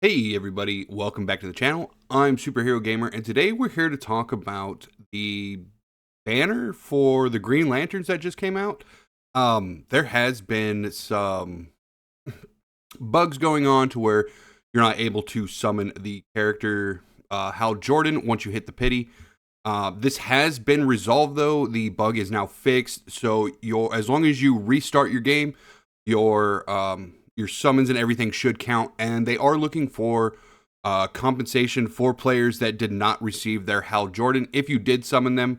Hey everybody, welcome back to the channel. I'm Superhero Gamer, and today we're here to talk about the banner for the Green Lanterns that just came out. There has been some bugs going on to where you're not able to summon the character Hal Jordan once you hit the pity. This has been resolved though. The bug is now fixed, so as long as you restart your game, your summons and everything should count, and they are looking for compensation for players that did not receive their Hal Jordan. If you did summon them,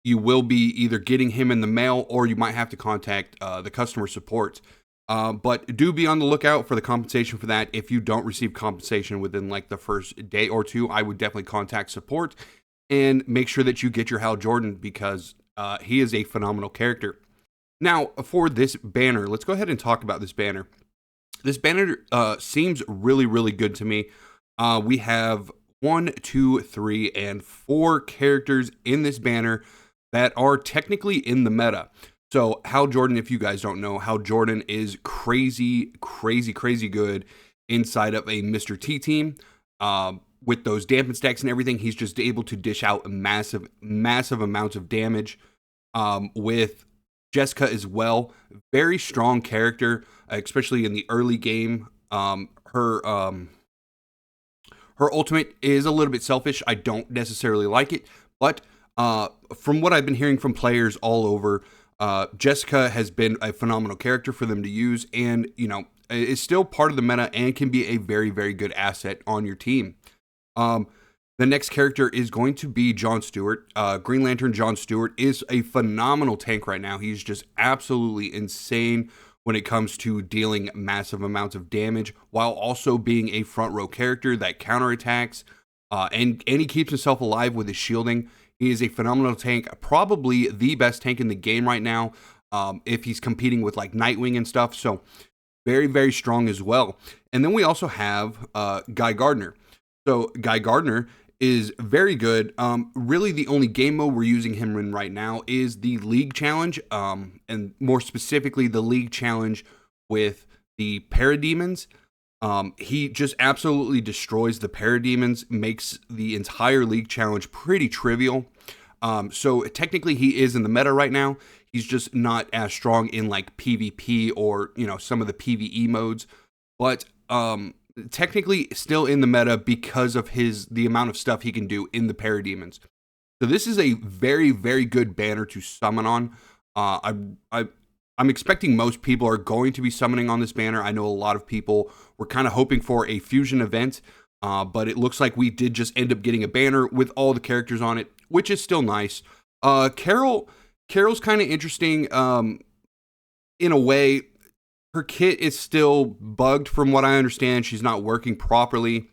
you will be either getting him in the mail or you might have to contact the customer support. But do be on the lookout for the compensation for that. If you don't receive compensation within like the first day or two, I would definitely contact support and make sure that you get your Hal Jordan because he is a phenomenal character. Now, for this banner, let's go ahead and talk about this banner. This banner seems really, really good to me. We have 1, 2, 3, and 4 characters in this banner that are technically in the meta. So, Hal Jordan, if you guys don't know, Hal Jordan is crazy, crazy, crazy good inside of a Mr. T team. With those dampen stacks and everything, he's just able to dish out massive, massive amounts of damage. With Jessica as well, very strong character, especially in the early game. Her ultimate is a little bit selfish. I don't necessarily like it, but from what I've been hearing from players all over, Jessica has been a phenomenal character for them to use, and is still part of the meta and can be a very, very good asset on your team. The next character is going to be John Stewart. Green Lantern John Stewart is a phenomenal tank right now. He's just absolutely insane when it comes to dealing massive amounts of damage while also being a front row character that counterattacks and he keeps himself alive with his shielding. He is a phenomenal tank, probably the best tank in the game right now if he's competing with like Nightwing and stuff. So very, very strong as well. And then we also have Guy Gardner. So Guy Gardner is very good. Really, the only game mode we're using him in right now is the League Challenge, and more specifically, the League Challenge with the Parademons. He just absolutely destroys the Parademons, makes the entire League Challenge pretty trivial. So technically, he is in the meta right now. He's just not as strong in like PvP or some of the PvE modes, but technically still in the meta because of the amount of stuff he can do in the Parademons. So this is a very, very good banner to summon on. I'm expecting most people are going to be summoning on this banner. I know a lot of people were kind of hoping for a fusion event, but it looks like we did just end up getting a banner with all the characters on it, which is still nice. Carol's kind of interesting in a way. Her kit is still bugged from what I understand. She's not working properly.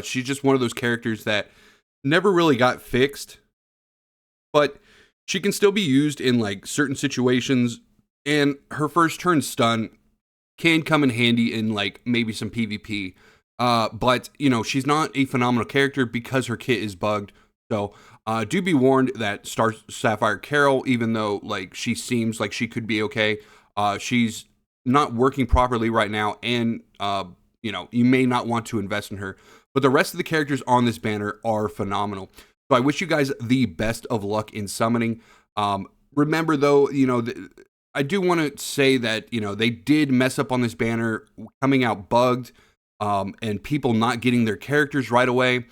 She's just one of those characters that never really got fixed, but she can still be used in like certain situations, and her first turn stun can come in handy in like maybe some PvP. But she's not a phenomenal character because her kit is bugged. So do be warned that Star Sapphire Carol, even though like she seems like she could be okay, she's not working properly right now, and you may not want to invest in her. But the rest of the characters on this banner are phenomenal. So I wish you guys the best of luck in summoning. Remember though, I do want to say that they did mess up on this banner, coming out bugged, and people not getting their characters right away.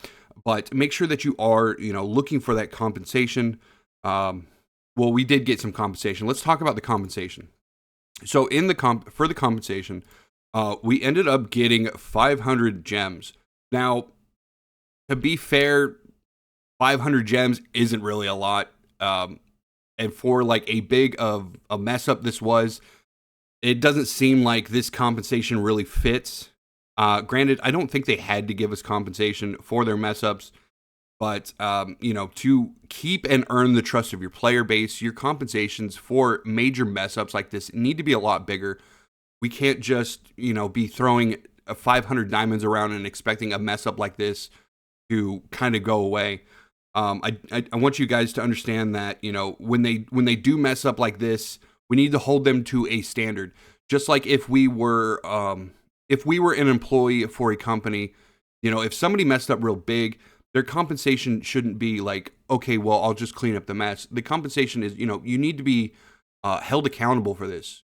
But make sure that you are looking for that compensation. Well, we did get some compensation. Let's talk about the compensation. So for the compensation, we ended up getting 500 gems. Now, to be fair, 500 gems isn't really a lot. And for like a big of a mess up this was, it doesn't seem like this compensation really fits. Granted, I don't think they had to give us compensation for their mess ups. But, to keep and earn the trust of your player base, your compensations for major mess ups like this need to be a lot bigger. We can't just, be throwing 500 diamonds around and expecting a mess up like this to kind of go away. I want you guys to understand that, when they do mess up like this, we need to hold them to a standard. Just like if we were, if we were an employee for a company, if somebody messed up real big, their compensation shouldn't be like, okay, well, I'll just clean up the mess. The compensation is, you need to be held accountable for this.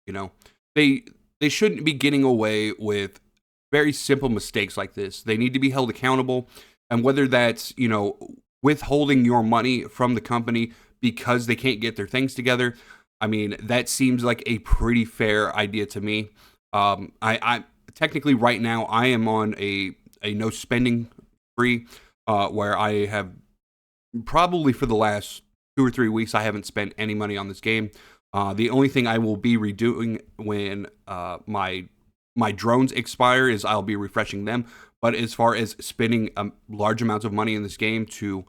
They they shouldn't be getting away with very simple mistakes like this. They need to be held accountable, and whether that's withholding your money from the company because they can't get their things together. I mean, that seems like a pretty fair idea to me. I technically right now I am on a no spending spree, where I have probably for the last 2 or 3 weeks I haven't spent any money on this game. The only thing I will be redoing when my drones expire is I'll be refreshing them. But as far as spending large amounts of money in this game to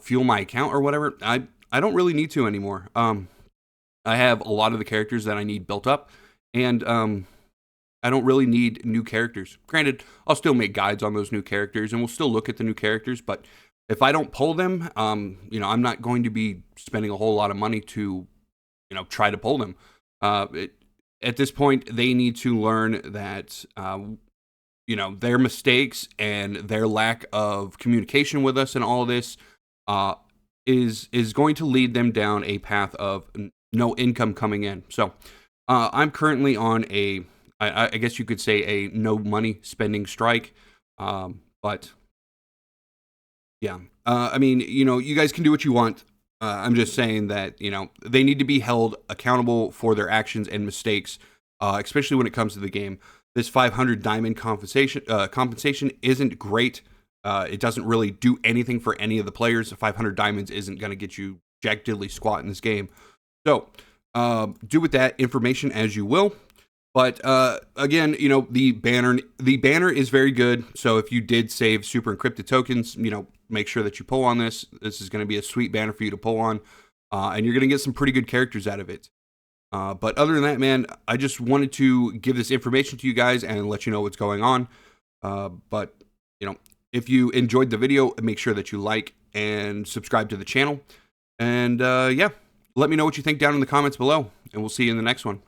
fuel my account or whatever, I don't really need to anymore. I have a lot of the characters that I need built up, and I don't really need new characters. Granted, I'll still make guides on those new characters, and we'll still look at the new characters, but if I don't pull them, I'm not going to be spending a whole lot of money to, try to pull them. At this point, they need to learn that, their mistakes and their lack of communication with us and all this is going to lead them down a path of no income coming in. So I'm currently on I guess you could say a no money spending strike. But yeah, I mean, you guys can do what you want. I'm just saying that, they need to be held accountable for their actions and mistakes, especially when it comes to the game. This 500 diamond compensation isn't great. It doesn't really do anything for any of the players. 500 diamonds isn't going to get you jack diddly squat in this game. So do with that information as you will. But again, the banner is very good. So if you did save super encrypted tokens, make sure that you pull on this. This is going to be a sweet banner for you to pull on, and you're going to get some pretty good characters out of it. But other than that, man, I just wanted to give this information to you guys and let you know what's going on. But if you enjoyed the video, make sure that you like and subscribe to the channel. And yeah, let me know what you think down in the comments below, and we'll see you in the next one.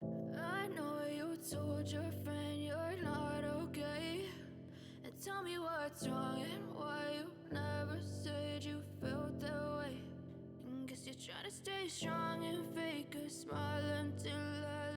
I know you told your friend you're not okay, and tell me what's wrong and why you never said you felt that way. And guess you're trying to stay strong and fake a smile until I